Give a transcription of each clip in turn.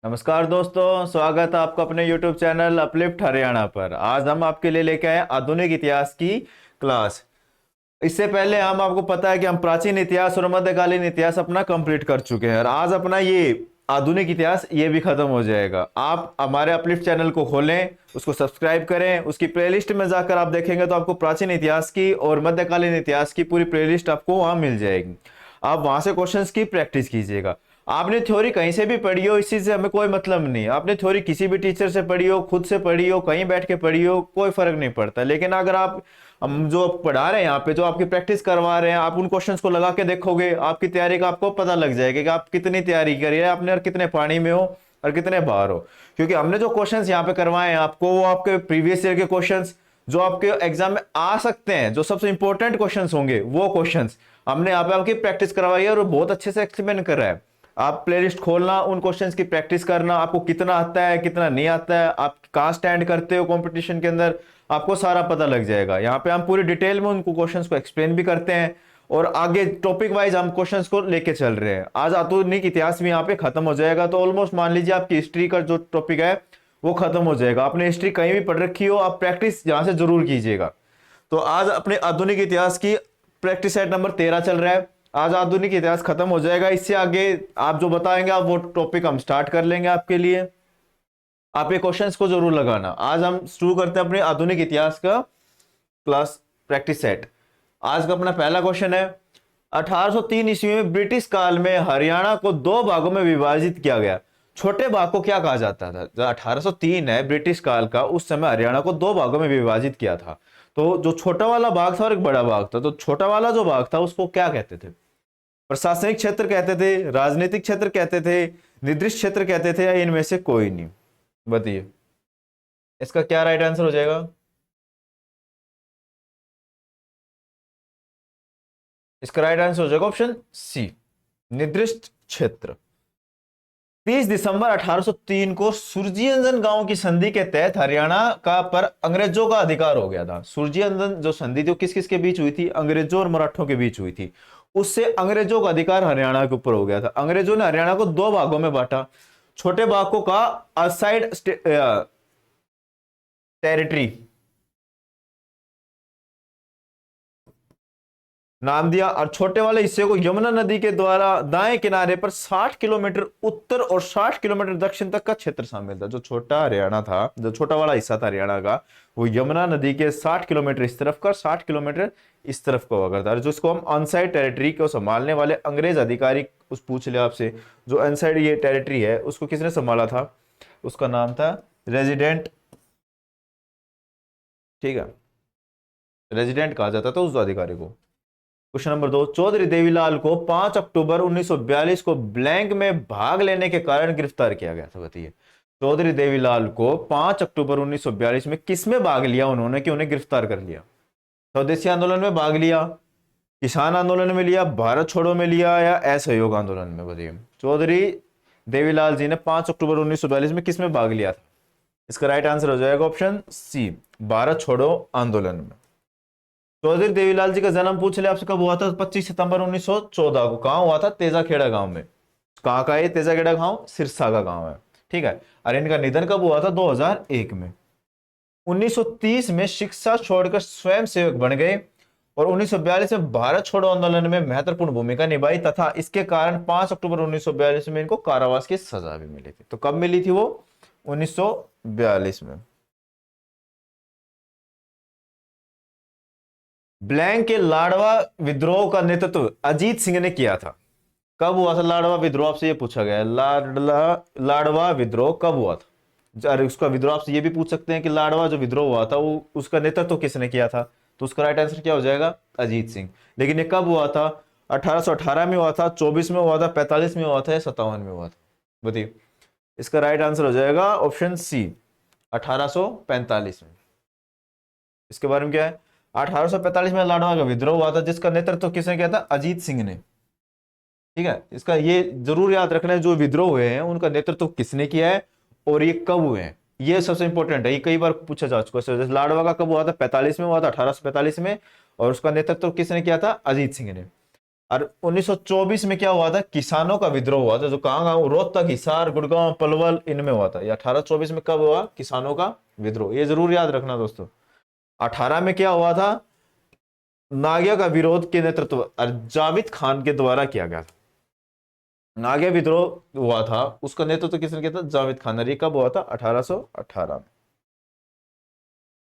नमस्कार दोस्तों, स्वागत है आपका अपने YouTube चैनल अपलिफ्ट हरियाणा पर। आज हम आपके लिए लेके आए आधुनिक इतिहास की क्लास। इससे पहले हम आपको पता है कि हम प्राचीन इतिहास और मध्यकालीन इतिहास अपना कंप्लीट कर चुके हैं और आज अपना ये आधुनिक इतिहास ये भी खत्म हो जाएगा। आप हमारे अपलिफ्ट चैनल को खोलें, उसको सब्सक्राइब करें, उसकी प्लेलिस्ट में जाकर आप देखेंगे तो आपको प्राचीन इतिहास की और मध्यकालीन इतिहास की पूरी प्लेलिस्ट आपको वहां मिल जाएगी। आप वहां से क्वेश्चंस की प्रैक्टिस कीजिएगा। आपने थ्योरी कहीं से भी पढ़ी हो, इस चीज से हमें कोई मतलब नहीं। आपने थ्योरी किसी भी टीचर से पढ़ी हो, खुद से पढ़ी हो, कहीं बैठ के पढ़ी हो, कोई फर्क नहीं पड़ता। लेकिन अगर आप हम जो पढ़ा रहे हैं यहाँ पे, जो आपकी प्रैक्टिस करवा रहे हैं, आप उन क्वेश्चंस को लगा के देखोगे, आपकी तैयारी का आपको पता लग जाएगा कि आप कितनी तैयारी करी है आपने और कितने पानी में हो और कितने बाहर हो। क्योंकि हमने जो क्वेश्चंस यहाँ पे करवाए हैं आपको, वो आपके प्रीवियस ईयर के क्वेश्चंस जो आपके एग्जाम में आ सकते हैं, जो सबसे इंपॉर्टेंट क्वेश्चंस होंगे, वो क्वेश्चंस हमने यहाँ पे आपकी प्रैक्टिस करवाई है और बहुत अच्छे से एक्सप्लेन कर रहा है। आप प्लेलिस्ट खोलना, उन क्वेश्चंस की प्रैक्टिस करना, आपको कितना आता है कितना नहीं आता है, आप कहाँ स्टैंड करते हो कंपटीशन के अंदर, आपको सारा पता लग जाएगा। यहाँ पे हम पूरी डिटेल में उनको क्वेश्चंस को एक्सप्लेन भी करते हैं और आगे टॉपिक वाइज हम क्वेश्चंस को लेके चल रहे हैं। आज आधुनिक इतिहास भी यहाँ पे खत्म हो जाएगा, तो ऑलमोस्ट मान लीजिए आपकी हिस्ट्री का जो टॉपिक है वो खत्म हो जाएगा। आपने हिस्ट्री कहीं भी पढ़ रखी हो, आप प्रैक्टिस यहाँ से जरूर कीजिएगा। तो आज अपने आधुनिक इतिहास की प्रैक्टिस सेट नंबर 13 चल रहा है। आज आधुनिक इतिहास खत्म हो जाएगा, इससे आगे आप जो बताएंगे आप वो टॉपिक हम स्टार्ट कर लेंगे आपके लिए। आप ये क्वेश्चंस को जरूर लगाना। आज हम शुरू करते हैं अपने आधुनिक इतिहास का क्लास प्रैक्टिस सेट। आज का अपना पहला क्वेश्चन है, 1803 ईस्वी में ब्रिटिश काल में हरियाणा को दो भागों में विभाजित किया गया। छोटे भाग को क्या कहा जाता था? जो 1803 है ब्रिटिश काल का, उस समय हरियाणा को दो भागों में विभाजित किया था। तो जो छोटा वाला भाग था और एक बड़ा भाग था, तो छोटा वाला जो भाग था उसको क्या कहते थे? प्रशासनिक क्षेत्र कहते थे, राजनीतिक क्षेत्र कहते थे, निर्दिष्ट क्षेत्र कहते थे, या इनमें से कोई नहीं? बताइए इसका क्या राइट आंसर हो जाएगा। इसका राइट आंसर हो जाएगा ऑप्शन सी, निर्दिष्ट क्षेत्र। 30 दिसंबर 1803 को सुरजीअंजन गांव की संधि के तहत हरियाणा का पर अंग्रेजों का अधिकार हो गया था। सुरजीअंजन जो संधि जो किस किस के बीच हुई थी? अंग्रेजों और मराठों के बीच हुई थी। उससे अंग्रेजों का अधिकार हरियाणा के ऊपर हो गया था। अंग्रेजों ने हरियाणा को दो भागों में बांटा। छोटे भाग को कहा असाइड टेरिटरी नाम दिया, और छोटे वाले हिस्से को यमुना नदी के द्वारा दाएं किनारे पर 60 किलोमीटर उत्तर और 60 किलोमीटर दक्षिण तक का क्षेत्र शामिल था। जो छोटा हरियाणा था, जो छोटा वाला हिस्सा था हरियाणा का, वो यमुना नदी के 60 किलोमीटर इस तरफ का, 60 किलोमीटर इस तरफ का हुआ करता है। जिसको हम अनसाइड टेरिटरी को संभालने वाले अंग्रेज अधिकारी, उस पूछ लिया आपसे, जो अनसाइड ये टेरिटरी है उसको किसने संभाला था? उसका नाम था रेजिडेंट। ठीक है, रेजिडेंट कहा जाता था उस अधिकारी को। क्वेश्चन नंबर 2, चौधरी देवीलाल को 5 अक्टूबर 1942 को ब्लैंक में भाग लेने के कारण गिरफ्तार किया गया था। बताइए, चौधरी देवीलाल को 5 अक्टूबर 1942 में किस में भाग लिया उन्होंने कि उन्हें गिरफ्तार कर लिया? स्वदेशी आंदोलन में भाग लिया, किसान आंदोलन में लिया, भारत छोड़ो में लिया, या असहयोग आंदोलन में? बताइए, चौधरी देवीलाल जी ने 5 अक्टूबर 1942 में किस में भाग लिया था? इसका राइट आंसर हो जाएगा ऑप्शन सी, भारत छोड़ो आंदोलन में। चौधरी देवीलाल जी का जन्म पूछ ले आपसे कब हुआ था? 25 सितंबर 1914 को। कहां हुआ था? तेजाखेड़ा गांव में। कहां का है तेजाखेड़ा गांव? सिरसा का गांव है। ठीक है, और इनका निधन कब हुआ था? 2001 में। 1930 में शिक्षा छोड़कर स्वयं सेवक बन गए और 1942 में भारत छोड़ो आंदोलन में महत्वपूर्ण भूमिका निभाई, तथा इसके कारण 5 अक्टूबर 1942 में इनको कारावास की सजा भी मिली थी। तो कब मिली थी वो? 1942 में। ब्लैंक के लाडवा विद्रोह का नेतृत्व अजीत सिंह ने किया था। कब हुआ था लाडवा विद्रोह? आपसे ये पूछा गया है, लाडवा विद्रोह कब हुआ था? अरे उसका विद्रोह आपसे ये भी पूछ सकते हैं कि लाडवा जो विद्रोह हुआ था वो उसका नेतृत्व किसने किया था? तो उसका राइट आंसर क्या हो जाएगा? अजीत सिंह। लेकिन ये कब हुआ था? 1818 में हुआ था, 24 में हुआ था, 45 में हुआ था, या 57 में हुआ था? बताइए, इसका राइट आंसर हो जाएगा ऑप्शन सी, 1845 में। इसके बारे में क्या है? 1845 में लाडवा का विद्रोह हुआ था, जिसका नेतृत्व किसने किया था? अजीत सिंह ने। ठीक है, इसका ये जरूर याद रखना है, जो विद्रोह हुए हैं उनका नेतृत्व किसने किया है और ये कब हुए हैं, ये सबसे इंपॉर्टेंट है। ये कई बार पूछा जा चुका है। लाडवा का कब हुआ था? 45 में हुआ था, 1845 में, और उसका नेतृत्व किसने किया था? अजीत सिंह ने। और 1924 में क्या हुआ था, किसानों का विद्रोह हुआ था, जो कहाँ गाँव, रोहतक, हिसार, गुड़गांव, पलवल, इनमें हुआ था। ये 1824 में कब हुआ, किसानों का विद्रोह, ये जरूर याद रखना दोस्तों। 18 में क्या हुआ था, नागिया का विरोध के नेतृत्व जाविद खान के द्वारा किया गया था। नागिया विद्रोह हुआ था, उसका नेतृत्व किसने किया था, जाविद खान। और ये कब हुआ था, 1818 में।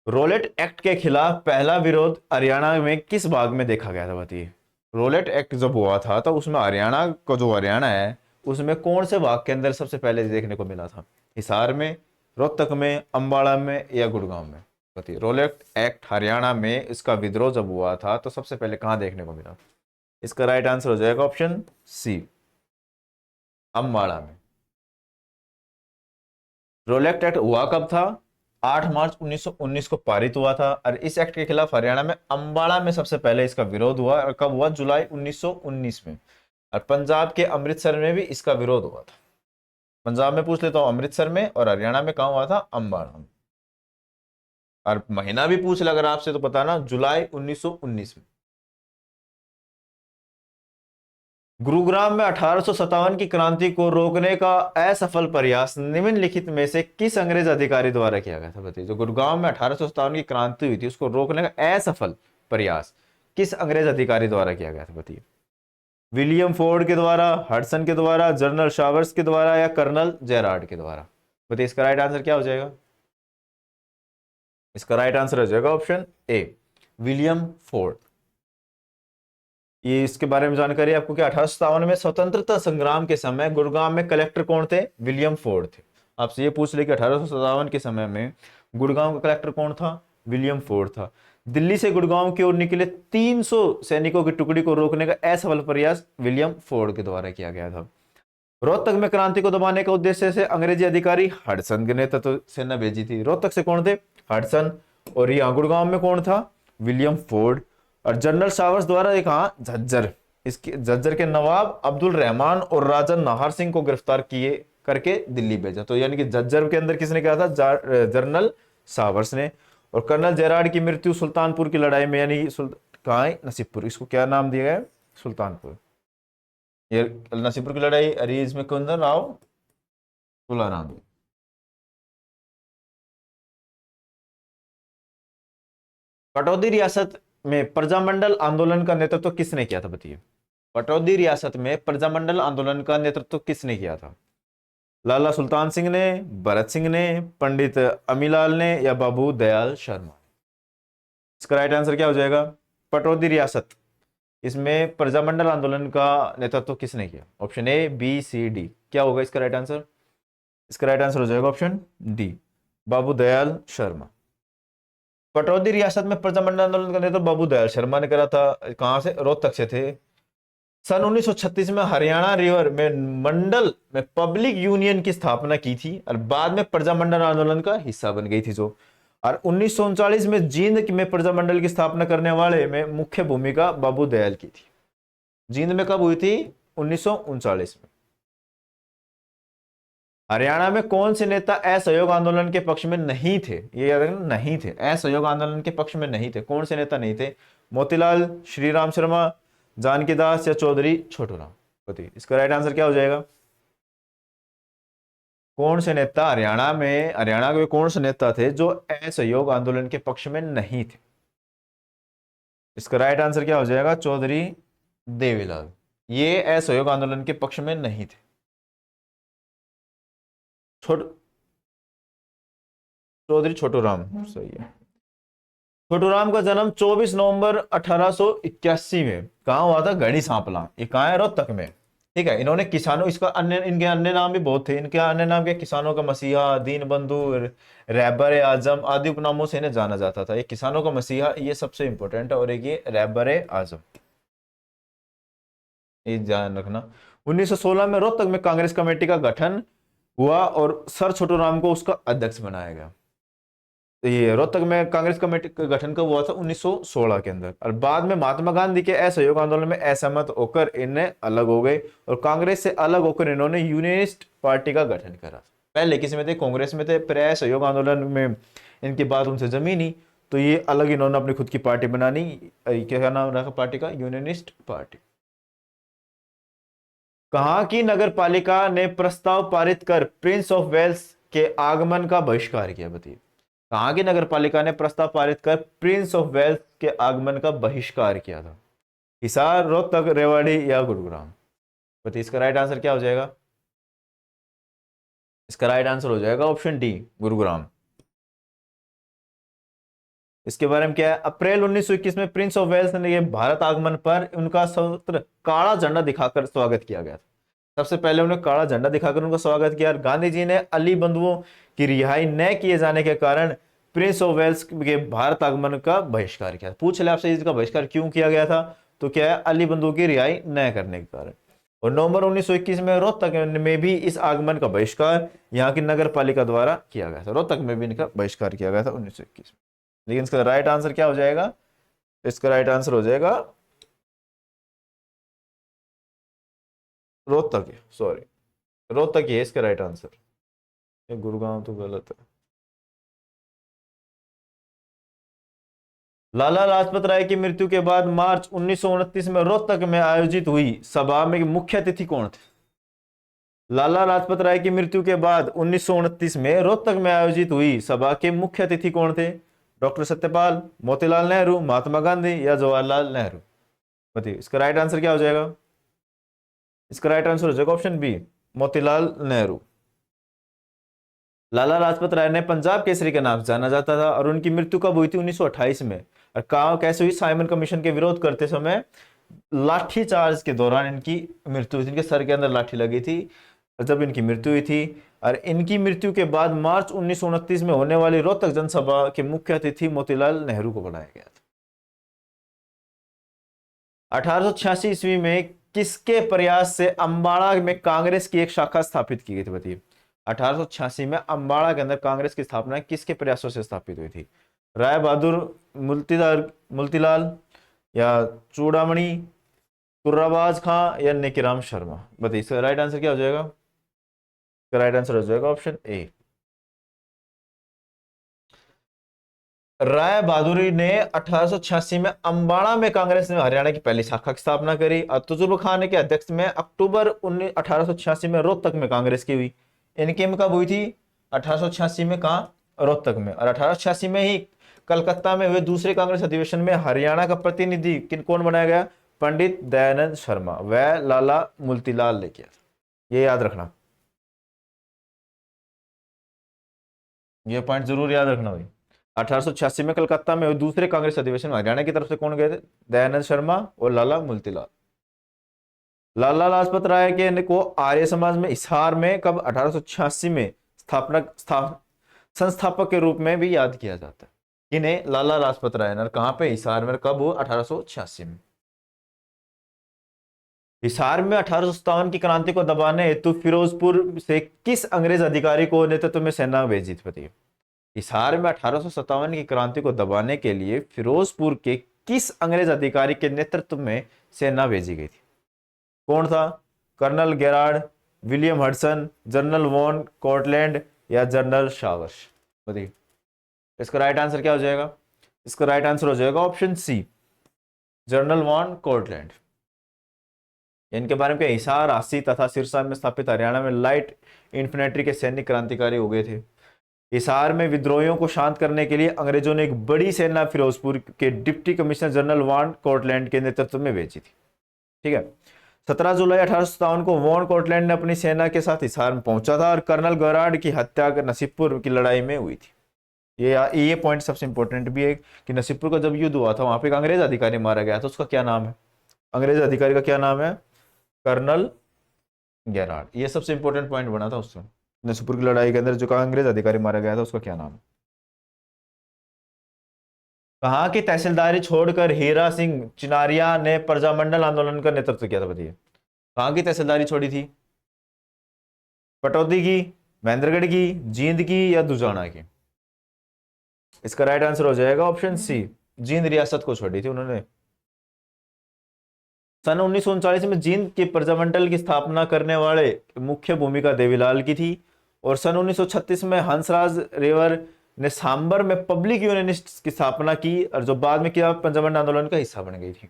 रोलेट एक्ट के खिलाफ पहला विरोध हरियाणा में किस भाग में देखा गया था, बताइए। रोलेट एक्ट जब हुआ था तो उसमें हरियाणा का, जो हरियाणा है, उसमें कौन से भाग के अंदर सबसे पहले देखने को मिला था, हिसार में, रोहतक में, अंबाला में या गुड़गांव में, बताइए। रोलेट एक्ट हरियाणा में इसका विद्रोह जब हुआ था तो सबसे पहले कहां देखने को मिला। इसका राइट आंसर हो जाएगा ऑप्शन सी, अंबाला में। रोलेट एक्ट हुआ कब था, 8 मार्च 1919 को पारित हुआ था। और इस एक्ट के खिलाफ हरियाणा में अंबाला में सबसे पहले इसका विरोध हुआ, और कब हुआ, जुलाई 1919 में। और पंजाब के अमृतसर में भी इसका विरोध हुआ था। पंजाब में पूछ लेता हूं अमृतसर में, और हरियाणा में कहां हुआ था, अंबाला में। और महीना भी पूछ ले अगर आपसे तो बताना, जुलाई 1919 में। गुरुग्राम में 1857 की क्रांति को रोकने का असफल प्रयास निम्नलिखित में से किस अंग्रेज अधिकारी द्वारा किया गया था, बताइए। जो गुरुग्राम में 1857 की क्रांति हुई थी, उसको रोकने का असफल प्रयास किस अंग्रेज अधिकारी द्वारा किया गया था, बताइए। विलियम फोर्ड के द्वारा, हडसन के द्वारा, जनरल शावर्स के द्वारा या कर्नल जेरार्ड के द्वारा, बताइए। इसका राइट आंसर क्या हो जाएगा, इसका राइट आंसर हो जाएगा ऑप्शन ए, विलियम फोर्ड। ये इसके बारे में जानकारी आपको क्या, 1857 में स्वतंत्रता संग्राम के समय गुड़गांव में कलेक्टर कौन थे, विलियम फोर्ड थे। आपसे ये पूछ ले कि 1857 के समय में गुड़गांव का कलेक्टर कौन था, विलियम फोर्ड था। दिल्ली से गुड़गांव की ओर निकले 300 सैनिकों की टुकड़ी को रोकने का असफल प्रयास विलियम फोर्ड के द्वारा किया गया था। रोहतक में क्रांति को दबाने के उद्देश्य से अंग्रेजी अधिकारी हडसन के नेतृत्व सेना भेजी थी। रोहतक से कौन थे, हडसन। और यहाँ गुड़गांव में कौन था, विलियम फोर्ड। और जनरल सावर्स द्वारा एक, हाँ, झज्जर, इसके झज्जर के नवाब अब्दुल रहमान और राजा नाहर सिंह को गिरफ्तार किए करके दिल्ली भेजा। तो यानी कि झज्जर के अंदर किसने किया था, जनरल सावर्स ने। और कर्नल जेरार्ड की मृत्यु सुल्तानपुर की लड़ाई में, यानी कहाँ है, नसीबपुर, इसको क्या नाम दिया गया, सुल्तानपुर। ये नसीबपुर की लड़ाई अरीज में कुंदन राव तुलाराम। पटौदी रियासत में प्रजामंडल आंदोलन का नेतृत्व किसने किया था, बताइए। पटौदी रियासत में प्रजामंडल आंदोलन का नेतृत्व किसने किया था, लाला सुल्तान सिंह ने, भरत सिंह ने, पंडित अमीलाल ने या बाबू दयाल शर्मा। इसका राइट आंसर क्या हो जाएगा, पटौदी रियासत, इसमें प्रजामंडल आंदोलन का नेतृत्व किसने किया, option A, B, C, D, क्या होगा इसका राइट आंसर। इसका राइट आंसर हो जाएगा ऑप्शन डी, बाबू दयाल शर्मा। पटौदी रियासत में प्रजामंडल आंदोलन का नेतृत्व बाबू दयाल शर्मा ने करा था। कहां से, रोहतक से थे। सन 1936 में हरियाणा रिवर में मंडल में पब्लिक यूनियन की स्थापना की थी, और बाद में प्रजामंडल आंदोलन का हिस्सा बन गई थी जो। और 1939 में जींद में प्रजामंडल की स्थापना करने वाले में मुख्य भूमिका बाबू दयाल की थी। जींद में कब हुई थी, 1939 में। हरियाणा में कौन से नेता असहयोग आंदोलन के पक्ष में नहीं थे, ये याद रखना, नहीं थे, असहयोग आंदोलन के पक्ष में नहीं थे। कौन से नेता नहीं थे, मोतीलाल, श्रीराम शर्मा, जानकी दास या चौधरी छोटूराम, बताइए। इसका राइट आंसर क्या हो जाएगा, कौन से नेता हरियाणा के कौन से नेता थे जो असहयोग आंदोलन के पक्ष में नहीं थे। इसका राइट आंसर क्या हो जाएगा, चौधरी देवीलाल, ये असहयोग आंदोलन के पक्ष में नहीं थे। चौधरी छोटूराम सही है। छोटूराम का जन्म 24 नवंबर 1881 में कहा हुआ था, गढ़ी सांपला, ये कहाँ है, रोहतक में। ठीक है, इन्होंने किसानों, इसका अन्य, इनके अन्य नाम भी बहुत थे। इनके अन्य नाम के किसानों का मसीहा, दीन बंधु, रहबर आजम आदि उपनामों से इन्हें जाना जाता था। ये किसानों का मसीहा, ये सबसे इंपॉर्टेंट है, और एक ये रहबर आजम, ये ध्यान रखना। 1916 में रोहतक में कांग्रेस कमेटी का गठन हुआ और सर छोटूराम को उसका अध्यक्ष बनाया गया। तो ये रोहतक में कांग्रेस कमेटी का गठन कब हुआ था, 1916 के अंदर। और बाद में महात्मा गांधी के असहयोग आंदोलन में असहमत होकर इन्हें अलग हो गए, और कांग्रेस से अलग होकर इन्होंने यूनियनिस्ट पार्टी का गठन करा। पहले किसी में थे, कांग्रेस में थे, फिर असहयोग आंदोलन में इनकी बात उनसे जमी नहीं, तो ये अलग इन्होंने अपनी खुद की पार्टी बनानी। क्या नाम रखा पार्टी का, यूनियनिस्ट पार्टी। कहाँ की नगर पालिका ने प्रस्ताव पारित कर प्रिंस ऑफ वेल्स के आगमन का बहिष्कार किया? बताइए, कहाँ की नगर पालिका ने प्रस्ताव पारित कर प्रिंस ऑफ वेल्स के आगमन का बहिष्कार किया था? हिसार, रोहतक, रेवाड़ी या गुरुग्राम? बताइए, इसका राइट आंसर क्या हो जाएगा? इसका राइट आंसर हो जाएगा ऑप्शन डी, गुरुग्राम। इसके बारे में क्या है? अप्रैल 1921 में प्रिंस ऑफ वेल्स ने भारत आगमन पर उनका सर्वत्र काला झंडा दिखाकर स्वागत किया गया था। सबसे पहले उन्हें काला झंडा दिखाकर उनका स्वागत किया। गांधी जी ने अली बंधुओं की रिहाई न किए जाने के कारण प्रिंस ऑफ वेल्स के भारत आगमन का बहिष्कार किया। पूछ ले आपसे, इसका बहिष्कार क्यों किया गया था? तो क्या है? अली बंधुओं की रिहाई न करने के कारण। और नवंबर 1921 में रोहतक में भी इस आगमन का बहिष्कार यहाँ की नगर पालिका द्वारा किया गया था। रोहतक में भी इनका बहिष्कार किया गया था 1921 में। लेकिन इसका राइट आंसर क्या हो जाएगा? इसका राइट आंसर हो जाएगा रोहतक, सॉरी रोहतक ही है इसका राइट आंसर। ये गुरुग्राम तो गलत है। लाला लाजपत राय की मृत्यु के बाद मार्च 1929 में रोहतक में आयोजित हुई सभा में मुख्य अतिथि कौन थे? लाला लाजपत राय की मृत्यु के बाद 1929 में रोहतक में आयोजित हुई सभा के मुख्य अतिथि कौन थे? डॉक्टर सत्यपाल, मोतीलाल नेहरू, महात्मा गांधी या जवाहरलाल नेहरू? बताइए, इसका राइट आंसर क्या हो जाएगा? इसका राइट आंसर हो जाएगा ऑप्शन बी, मोतीलाल नेहरू। लाला लाजपत राय ने पंजाब केसरी के नाम से जाना जाता था और उनकी मृत्यु कब हुई थी? 1928 में। और कहा कैसे हुई? साइमन कमीशन के विरोध करते समय लाठी चार्ज के दौरान इनकी मृत्यु हुई थी। इनके सर के अंदर लाठी लगी थी जब इनकी मृत्यु हुई थी। और इनकी मृत्यु के बाद मार्च 1929 में होने वाली रोहतक जनसभा के मुख्य अतिथि मोतीलाल नेहरू को बनाया गया था। 1886 ईस्वी में किसके प्रयास से अम्बाड़ा में कांग्रेस की एक शाखा स्थापित की गई थी? बताइए, 1886 में अम्बाड़ा के अंदर कांग्रेस की स्थापना किसके प्रयासों से स्थापित हुई थी? राय बहादुर मुल्तीलाल या चूड़ामणि, कुर्राबाज खां या नेकीराम शर्मा? बताइए, इसका राइट आंसर क्या हो जाएगा? इसका राइट आंसर हो जाएगा ऑप्शन ए, राय बहादुरी ने 1886 में अम्बाड़ा में कांग्रेस ने हरियाणा की पहली शाखा की स्थापना करी। और तुजुर्ब खान के अध्यक्ष में अक्टूबर 1886 में रोहतक में कांग्रेस की हुई। इनकी में कब हुई थी? 1886 में कहा? रोहतक में। और 1886 में ही कलकत्ता में हुए दूसरे कांग्रेस अधिवेशन में हरियाणा का प्रतिनिधि कौन बनाया गया? पंडित दयानंद शर्मा। वह लाला मुल्तीलाल ने किया था। ये याद रखना, ये पॉइंट जरूर याद रखना भाई। 1886 में कलकत्ता में दूसरे कांग्रेस अधिवेशन में हरियाणा की तरफ से कौन गए थे? दयानंद शर्मा और लाला मुल्तीलाल। लाला लाजपत राय के को आर्य समाज में हिसार में कब 1886 में संस्थापक के रूप में भी याद किया जाता है। इन्हें लाला लाजपत राय ने कहां पे? हिसार में। कब हो? 1886 में। हिसार में 1857 की क्रांति को दबाने हेतु फिरोजपुर से किस अंग्रेज अधिकारी को नेतृत्व में सेना भेजी थी? बताइए, हिसार में 1857 की क्रांति को दबाने के लिए फिरोजपुर के किस अंग्रेज अधिकारी के नेतृत्व में सेना भेजी गई थी? कौन था? Colonel Gerard, William Hudson, general Van Cortlandt या जनरल शावर्स? बताइए, इसका राइट आंसर क्या हो जाएगा? इसका राइट आंसर हो जाएगा option C, general Van Cortlandt. इनके बारे में हिसार, हासी तथा सिरसा में स्थापित हरियाणा में लाइट इन्फेंट्री के सैनिक क्रांतिकारी हो गए थे। हिसार में विद्रोहियों को शांत करने के लिए अंग्रेजों ने एक बड़ी सेना फिरोजपुर के deputy commissioner general Van Cortlandt के नेतृत्व में भेजी थी। ठीक है। 17 जुलाई 1857 को वॉन कोर्टलैंड ने अपनी सेना के साथ हिसार में पहुंचा था और कर्नल गेरार्ड की हत्या नसीबपुर की लड़ाई में हुई थी। ये पॉइंट सबसे इंपॉर्टेंट भी है कि नसीबपुर का जब युद्ध हुआ था वहां पे एक अंग्रेज अधिकारी मारा गया था। उसका क्या नाम है? अंग्रेज अधिकारी का क्या नाम है? Colonel Gerard. ये सबसे इंपॉर्टेंट पॉइंट बना था उसमें। नसीबपुर की लड़ाई के अंदर जो अंग्रेज अधिकारी मारा गया था उसका क्या नाम है? कहाँ की तहसीलदारी छोड़कर हीरा सिंह चिनारिया ने प्रजामंडल आंदोलन का नेतृत्व किया था? बताइए, कहाँ की तहसीलदारी छोड़ी थी? पटौदी की, महेंद्रगढ़ की, जींद की या दुजाना की? इसका राइट आंसर हो जाएगा ऑप्शन सी, जींद रियासत को छोड़ी थी उन्होंने। सन 1939 में जींद के प्रजामंडल की स्थापना करने वाले मुख्य भूमिका देवीलाल की थी। और सन 1936 में हंसराज रेवर ने सांबर में पब्लिक यूनियनिस्ट की स्थापना की और जो बाद में किया प्रजामंडल आंदोलन का हिस्सा बन गई थी।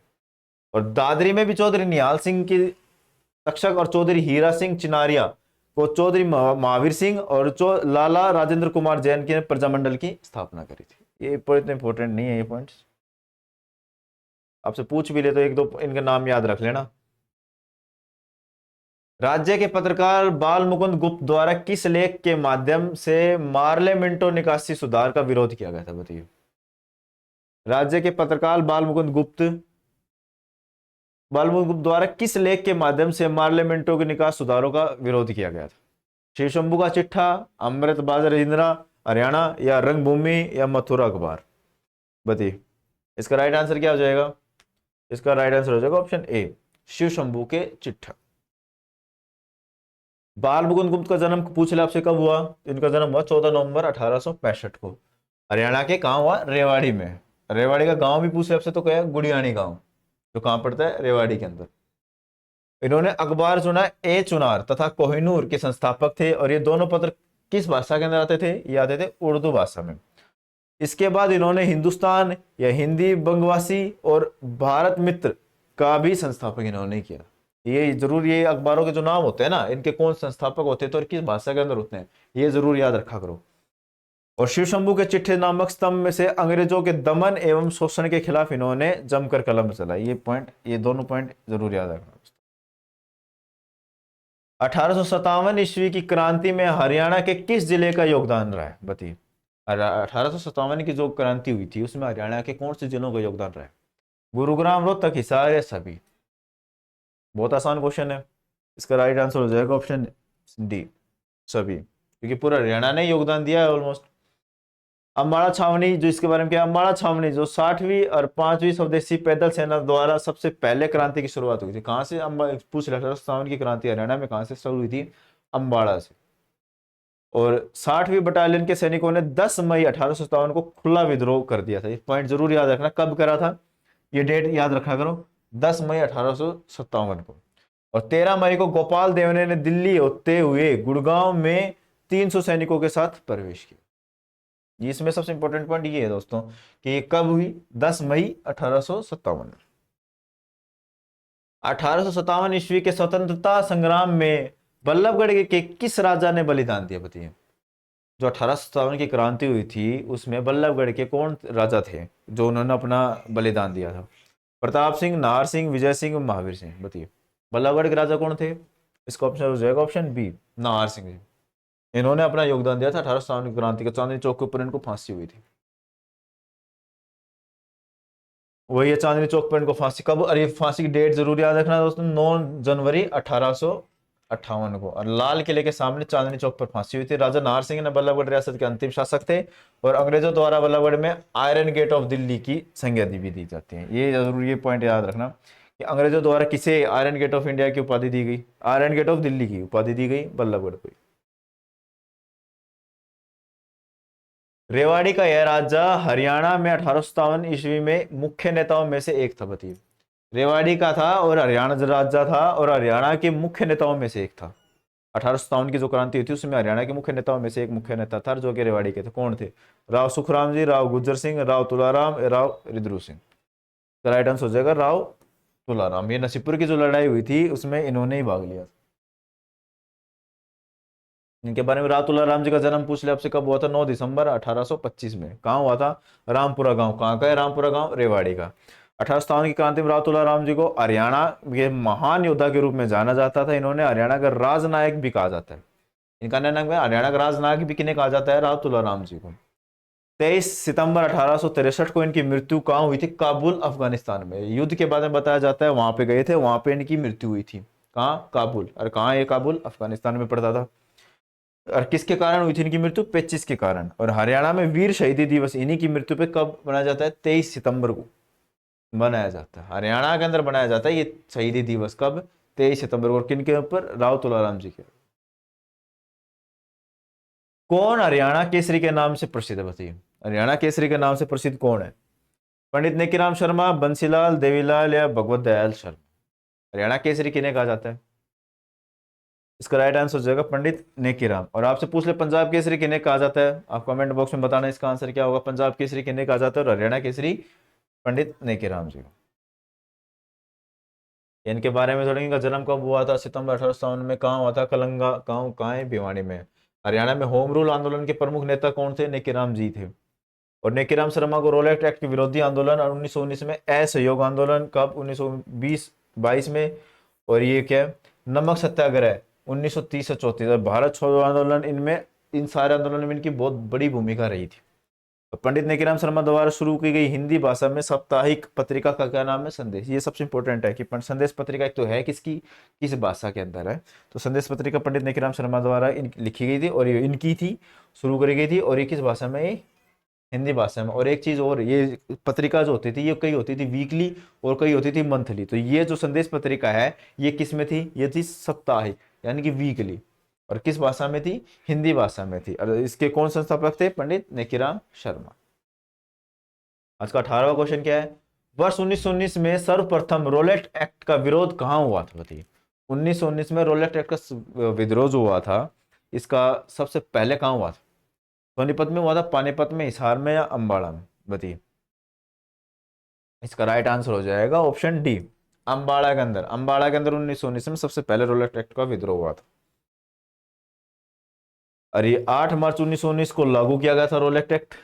और दादरी में भी चौधरी निहाल सिंह की तक्षक और चौधरी हीरा सिंह चिनारिया को चौधरी महावीर सिंह और लाला राजेंद्र कुमार जैन के प्रजामंडल की स्थापना करी थी। ये इतना इंपॉर्टेंट नहीं है ये पॉइंट्स, आपसे पूछ भी ले तो एक दो इनके नाम याद रख लेना। राज्य के पत्रकार बाल मुकुंद गुप्त द्वारा किस लेख के माध्यम से मार्ले मिंटो निकासी सुधार का विरोध किया गया था, बताइए। राज्य के पत्रकार बाल मुकुंद गुप्त द्वारा किस लेख के माध्यम से मार्ले मिंटो के निकास सुधारों का विरोध किया गया था? शिव शंभू का चिट्ठा, अमृत बाजार इंदिरा हरियाणा, या रंगभूमि, या मथुरा अखबार, बताइए। इसका राइट आंसर क्या हो जाएगा? इसका राइट आंसर हो जाएगा ऑप्शन ए, शिव शंभू के चिट्ठा। बाल मुकुंद गुप्त का जन्म पूछ ले आपसे कब हुआ? इनका जन्म हुआ 14 नवंबर 1865 को। हरियाणा के कहां हुआ? रेवाड़ी में। रेवाड़ी का गांव भी पूछ ले आपसे तो क्या है? गुड़ियानी गांव, जो कहां पड़ता है? रेवाड़ी के अंदर। इन्होंने अखबार चुना ए चुनार तथा कोहिनूर के संस्थापक थे, और ये दोनों पत्र किस भाषा के अंदर आते थे? ये आते थे उर्दू भाषा में। इसके बाद इन्होंने हिंदुस्तान या हिंदी बंगवासी और भारत मित्र का भी संस्थापक इन्होंने किया। ये जरूर, ये अखबारों के जो नाम होते हैं ना, इनके कौन संस्थापक होते हैं तो और किस भाषा के अंदर होते हैं, ये जरूर याद रखा करो। और शिव शंभू के चिट्ठे नामक स्तंभ में से अंग्रेजों के दमन एवं शोषण के खिलाफ इन्होंने जमकर कलम चलाई। ये पॉइंट, ये दोनों पॉइंट जरूर याद रखना। 1857 ईस्वी की क्रांति में हरियाणा के किस जिले का योगदान रहा है, बताइए। 1857 की जो क्रांति हुई थी उसमें हरियाणा के कौन से जिलों का योगदान रहा है? गुरुग्राम, रोहतक, हिसार, या सभी? बहुत आसान क्वेश्चन है। इसका राइट आंसर हो जाएगा ऑप्शन डी, सभी, क्योंकि पूरा हरियाणा ने योगदान दिया है ऑलमोस्ट। अम्बाड़ा छावनी, जो इसके बारे में क्या? अम्बाड़ा छावनी जो 60वीं और 5वीं स्वदेशी पैदल सेना द्वारा सबसे पहले क्रांति की शुरुआत हुई थी, कहां से? पूछ रहा था, 57 की क्रांति हरियाणा में कहां से शुरू हुई थी? अम्बाड़ा से। और 60वीं बटालियन के सैनिकों ने 10 मई 1857 को खुला विद्रोह कर दिया था। ये पॉइंट जरूर याद रखना, कब करा था ये डेट याद रखा करो, 10 मई 1857 को। और 13 मई को गोपाल देवने ने दिल्ली होते हुए गुड़गांव में 300 सैनिकों के साथ प्रवेश किया। इसमें सबसे इंपॉर्टेंट पॉइंट ये है दोस्तों कि ये कब हुई? 10 मई 1857। 1857 ईस्वी के स्वतंत्रता संग्राम में बल्लभगढ़ के किस राजा ने बलिदान दिया, बताइए। जो 1857 की क्रांति हुई थी उसमें बल्लभगढ़ के कौन राजा थे जो उन्होंने अपना बलिदान दिया था? प्रताप सिंह, नाहर सिंह, विजय सिंह, महावीर सिंह, बताइए। बल्लभगढ़ के राजा कौन थे? इसका ऑप्शन हो जाएगा ऑप्शन बी, नाहर सिंह जी। इन्होंने अपना योगदान दिया था 1857 की क्रांति का। चांदनी चौक के ऊपर इनको फांसी हुई थी। वही है चांदनी चौक पर इनको फांसी कब? अरे फांसी की डेट जरूर याद रखना दोस्तों, 9 जनवरी 1858 को। और लाल किले के सामने चांदनी चौक पर फांसी हुई थी। राजा नाहर सिंह ने बल्लभगढ़ रियासत के अंतिम शासक थे, और अंग्रेजों द्वारा बल्लभगढ़ में आयरन गेट ऑफ दिल्ली की संज्ञा भी दी जाती है। ये जरूर ये पॉइंट याद रखना कि अंग्रेजों द्वारा किसे आयरन गेट ऑफ इंडिया की उपाधि दी गई? आयरन गेट ऑफ दिल्ली की उपाधि दी गई बल्लभगढ़ को। रेवाड़ी का यह राजा हरियाणा में 1857 ईस्वी में मुख्य नेताओं में से एक था, बताइए। रेवाड़ी का था और हरियाणा राजा था, और हरियाणा के मुख्य नेताओं में से एक था। 1857 की जो क्रांति हुई थी उसमें हरियाणा के मुख्य नेताओं में से एक मुख्य नेता था जो कि रेवाड़ी के थे। कौन थे? राव सुखराम जी, राव गुज्जर सिंह, राव तुलाराम, राव रिद्रू सिंह। राइट आंसर हो जाएगा राव तुलाराम। ये नसीबपुर की जो लड़ाई हुई थी उसमें इन्होंने ही भाग लिया। इनके बारे में राव तुलाराम जी का जन्म पूछ लिया आपसे कब हुआ था? 9 दिसंबर 1825 में। कहाँ हुआ था? रामपुरा गांव। कहाँ का है रामपुरा गांव? रेवाड़ी का। 1857 की क्रांति में राव तुलाराम जी को हरियाणा के महान योद्धा के रूप में जाना जाता था। इन्होंने हरियाणा का राजनायक भी कहा जाता है। इनका नाम हरियाणा का राजनायक भी किन्हें कहा जाता है? राव तुलाराम जी को। 23 सितंबर 1863 को इनकी मृत्यु कहाँ हुई थी? काबुल, अफगानिस्तान में। युद्ध के बारे में बताया जाता है वहां पे गए थे, वहां पे इनकी मृत्यु हुई थी। कहाँ? काबुल। और कहाँ ये काबुल? अफगानिस्तान में पड़ता था। और किसके कारण हुई थी इनकी मृत्यु? पेचिस के कारण। और हरियाणा में वीर शहीदी दिवस इन्हीं की मृत्यु पे कब मनाया जाता है? 23 सितंबर को मनाया जाता है। हरियाणा के अंदर मनाया जाता है ये शहीदी दिवस कब? 23 सितंबर को। और किन के ऊपर? राव तुलाराम जी के। कौन हरियाणा केसरी के नाम से प्रसिद्ध है, बताइए। हरियाणा केसरी के नाम से प्रसिद्ध कौन है? पंडित नेकीराम शर्मा, बंसीलाल, देवीलाल, या भगवत दयाल शर्मा? हरियाणा केसरी किन्हें कहा जाता है? इसका राइट आंसर हो जाएगा पंडित नेकीराम। और आपसे पूछ ले पंजाब केसरी किन्हें कहा जाता है? आप कमेंट बॉक्स में बताना इसका आंसर क्या होगा। पंजाब केसरी किन्हें कहा जाता है और हरियाणा केसरी पंडित नेकीराम जी को। इनके बारे में थोड़ा, इनका जन्म कब हुआ था, सितंबर 1857 में, कहाँ हुआ था, कलंगा गांव कहाँ है, भिवानी में। हरियाणा में होम रूल आंदोलन के प्रमुख नेता कौन थे, नेकीराम जी थे। और नेकीराम शर्मा को रोलेट एक्ट के विरोधी आंदोलन और 1919 में असहयोग आंदोलन कब, 1920-22 में। और ये क्या है, नमक सत्याग्रह 1930 से 34, भारत छोड़ो आंदोलन, इनमें इन सारे आंदोलन में इनकी बहुत बड़ी भूमिका रही थी। पंडित नेकीराम शर्मा द्वारा शुरू की गई हिंदी भाषा में साप्ताहिक पत्रिका का क्या नाम है, संदेश। ये सबसे इंपॉर्टेंट है कि संदेश पत्रिका एक तो है किसकी, किस भाषा के अंदर है। तो संदेश पत्रिका पंडित नेकीराम शर्मा द्वारा लिखी गई थी और ये इनकी थी, शुरू करी गई थी। और ये किस भाषा में, हिंदी भाषा में। और एक चीज और, ये पत्रिका जो होती थी ये कई होती थी वीकली और कई होती थी मंथली। तो ये जो संदेश पत्रिका है ये किस में थी, ये थी साप्ताहिक यानी कि वीकली। और किस भाषा में थी, हिंदी भाषा में थी। और इसके कौन संस्थापक थे, पंडित नेकीराम शर्मा। आज का 18वां क्वेश्चन क्या है, वर्ष 1919 में सर्वप्रथम रोलेट एक्ट का विरोध कहाँ हुआ था, बताइए। 1919 में रोलेट एक्ट का विरोध हुआ था, इसका सबसे पहले कहाँ हुआ था। सोनीपत में हुआ था, पानीपत में, हिसार में, या अंबाला में, बताइए। इसका राइट आंसर हो जाएगा ऑप्शन डी, अंबाला के अंदर। अंबाला के अंदर 1919 में सबसे पहले रोलेट एक्ट का विद्रोह हुआ था। और ये 8 मार्च 1919 को लागू किया गया था रोलेट एक्ट।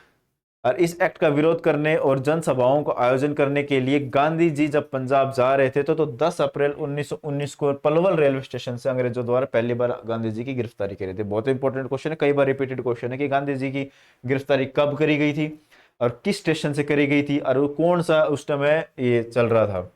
और इस एक्ट का विरोध करने और जनसभाओं को आयोजन करने के लिए गांधी जी जब पंजाब जा रहे थे तो 10 अप्रैल 1919 को पलवल रेलवे स्टेशन से अंग्रेजों द्वारा पहली बार गांधी जी की गिरफ्तारी करी थी। बहुत इंपॉर्टेंट क्वेश्चन है, कई बार रिपीटेड क्वेश्चन है कि गांधी जी की गिरफ्तारी कब करी गई थी और किस स्टेशन से करी गई थी और कौन सा उस समय ये चल रहा था,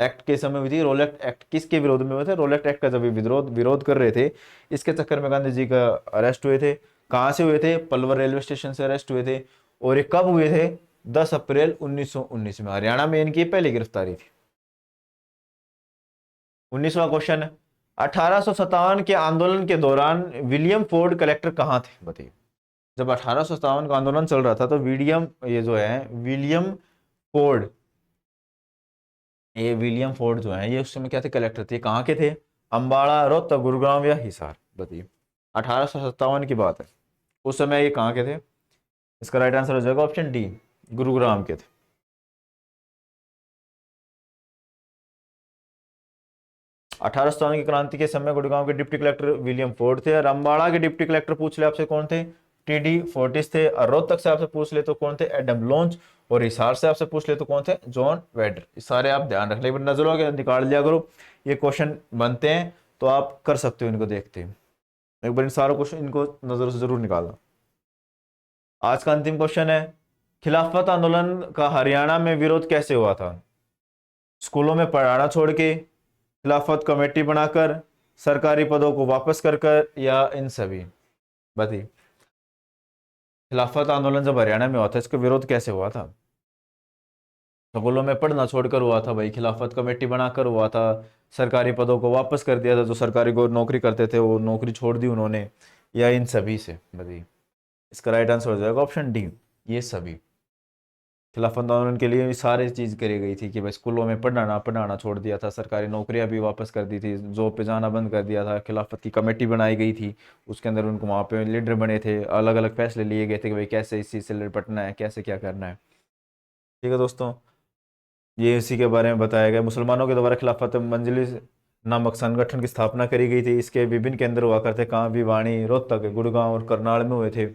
एक्ट के समय हुई थी। रोलेट एक्ट किसके विरोध में हुए थे, रोलेट एक्ट का जब विरोध कर रहे थे, इसके चक्कर में गांधी जी का अरेस्ट हुए थे। कहां से हुए थे, पलवल रेलवे स्टेशन से अरेस्ट हुए थे। और ये कब हुए थे, 10 अप्रैल 1919 में। हरियाणा में इनकी पहली गिरफ्तारी थी। 19वां क्वेश्चन, 1857 के आंदोलन के दौरान विलियम फोर्ड कलेक्टर कहां थे, बताइए। जब 1857 का आंदोलन चल रहा था तो ये जो है विलियम फोर्ड, ये विलियम फोर्ड जो है ये उस समय क्या थे, कलेक्टर थे। कहाँ के थे, अंबाला, रोहतक, गुरुग्राम या हिसार, बताइए। 1857 की बात है, उस समय ये कहाँ के थे। इसका राइट आंसर हो जाएगा ऑप्शन डी, गुरुग्राम के थे। 1857 की क्रांति के समय गुड़गांव के डिप्टी कलेक्टर विलियम फोर्ड थे। और अम्बाड़ा के डिप्टी कलेक्टर पूछ ले आपसे कौन थे, टीडी फोर्टिस थे। और रोहतक से आपसे पूछ ले तो कौन थे, एडम लॉन्च। और हिसार से आपसे पूछ ले तो कौन थे, जॉन वेडर। सारे आप ध्यान रख ले, नजरों के निकाल लिया करो, ये क्वेश्चन बनते हैं तो आप कर सकते हो इनको देखते हैं। एक बार इन सारों क्वेश्चन इनको नजरों से जरूर निकालना। आज का अंतिम क्वेश्चन है, खिलाफत आंदोलन का हरियाणा में विरोध कैसे हुआ था। स्कूलों में पढ़ाना छोड़ के, खिलाफत कमेटी बनाकर, सरकारी पदों को वापस कर या इन सभी, बताइए। खिलाफत आंदोलन जब हरियाणा में हुआ था इसका विरोध कैसे हुआ था, स्कूलों में पढ़ना छोड़कर हुआ था भाई, खिलाफत कमेटी बनाकर हुआ था, सरकारी पदों को वापस कर दिया था, जो सरकारी को नौकरी करते थे वो नौकरी छोड़ दी उन्होंने, या इन सभी से, बताइए। इसका राइट आंसर हो जाएगा ऑप्शन डी, ये सभी। खिलाफत आंदोलन के लिए सारी चीज करी गई थी कि भाई स्कूलों में पढ़ाना छोड़ दिया था, सरकारी नौकरियां भी वापस कर दी थी, जॉब पे जाना बंद कर दिया था, खिलाफत की कमेटी बनाई गई थी, उसके अंदर उनको वहाँ पे लीडर बने थे, अलग अलग फैसले लिए गए थे कि भाई कैसे इस चीज़ से निपटना है, कैसे क्या करना है। ठीक है दोस्तों, ये इसी के बारे में बताया गया। मुसलमानों के द्वारा खिलाफत मंजलिस नामक संगठन की स्थापना करी गई थी। इसके विभिन्न केंद्र हुआ करते, कहाँ, भिवानी, रोहतक, गुड़गांव और करनाल में हुए थे।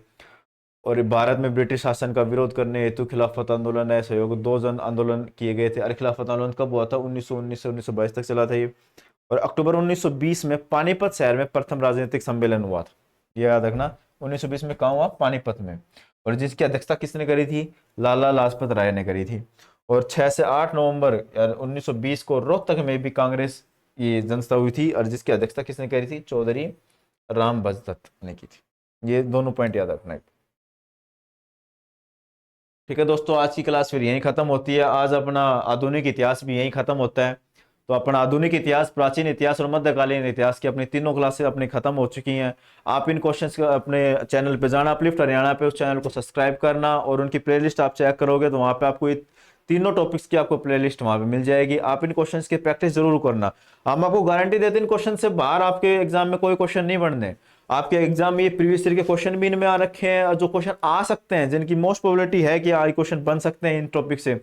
और भारत में ब्रिटिश शासन का विरोध करने हेतु खिलाफत आंदोलन है सहयोग 2 जन आंदोलन किए गए थे। और खिलाफत आंदोलन कब हुआ था, 1919 से 1922 तक चला था ये। और अक्टूबर 1920 में पानीपत शहर में प्रथम राजनीतिक सम्मेलन हुआ था, ये याद रखना। 1920 में कहाँ हुआ, पानीपत में। और जिसकी अध्यक्षता किसने करी थी, लाला लाजपत राय ने करी थी। और 6 से 8 नवंबर 1920 को रोहतक में भी कांग्रेस ये जनसभा हुई थी, और जिसकी अध्यक्षता किसने करी थी, चौधरी राम बजदत्त ने की थी। ये दोनों पॉइंट याद रखना है। ठीक है दोस्तों, आज की क्लास फिर यहीं खत्म होती है। आज अपना आधुनिक इतिहास भी यहीं खत्म होता है। तो अपना आधुनिक इतिहास, प्राचीन इतिहास और मध्यकालीन इतिहास की अपनी तीनों क्लासेस अपनी खत्म हो चुकी हैं। आप इन क्वेश्चंस का अपने चैनल पे जाना, अपलिफ्ट हरियाणा पे, उस चैनल को सब्सक्राइब करना, और उनकी प्लेलिस्ट आप चेक करोगे तो वहाँ पे आपको ये तीनों टॉपिक्स की आपको प्लेलिस्ट वहाँ पे मिल जाएगी। आप इन क्वेश्चंस की प्रैक्टिस जरूर करना। हम आपको गारंटी देते हैं इन क्वेश्चन से बाहर आपके एग्जाम में कोई क्वेश्चन नहीं बनने। आपके एग्जाम में ये प्रीवियस ईयर के क्वेश्चन भी इनमें आ रखे हैं, और जो क्वेश्चन आ सकते हैं, जिनकी मोस्ट प्रोबेबिलिटी है कि क्वेश्चन बन सकते हैं इन टॉपिक से,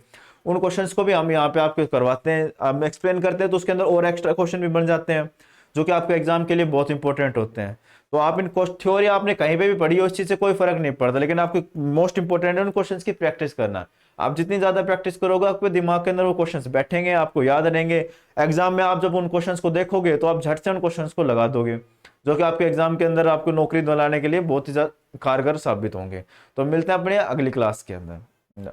उन क्वेश्चंस को भी हम यहाँ पे आपको करवाते हैं, हम एक्सप्लेन करते हैं, तो उसके अंदर और एक्स्ट्रा क्वेश्चन भी बन जाते हैं जो कि आपके एग्जाम के लिए बहुत इंपॉर्टेंट होते हैं। तो आप इन थ्योरी आपने कहीं पे भी पढ़ी हो, उस चीज से कोई फर्क नहीं पड़ता, लेकिन आपको मोस्ट इंपॉर्टेंट है उन क्वेश्चंस की प्रैक्टिस करना। आप जितनी ज्यादा प्रैक्टिस करोगे आपके दिमाग के अंदर वो क्वेश्चंस बैठेंगे, आपको याद रहेंगे। एग्जाम में आप जब उन क्वेश्चंस को देखोगे तो आप झट से उन क्वेश्चंस को लगा दोगे, जो कि आपके एग्जाम के अंदर आपको नौकरी दिलाने के लिए बहुत ही ज्यादा कारगर साबित होंगे। तो मिलते हैं अपने अगली क्लास के अंदर।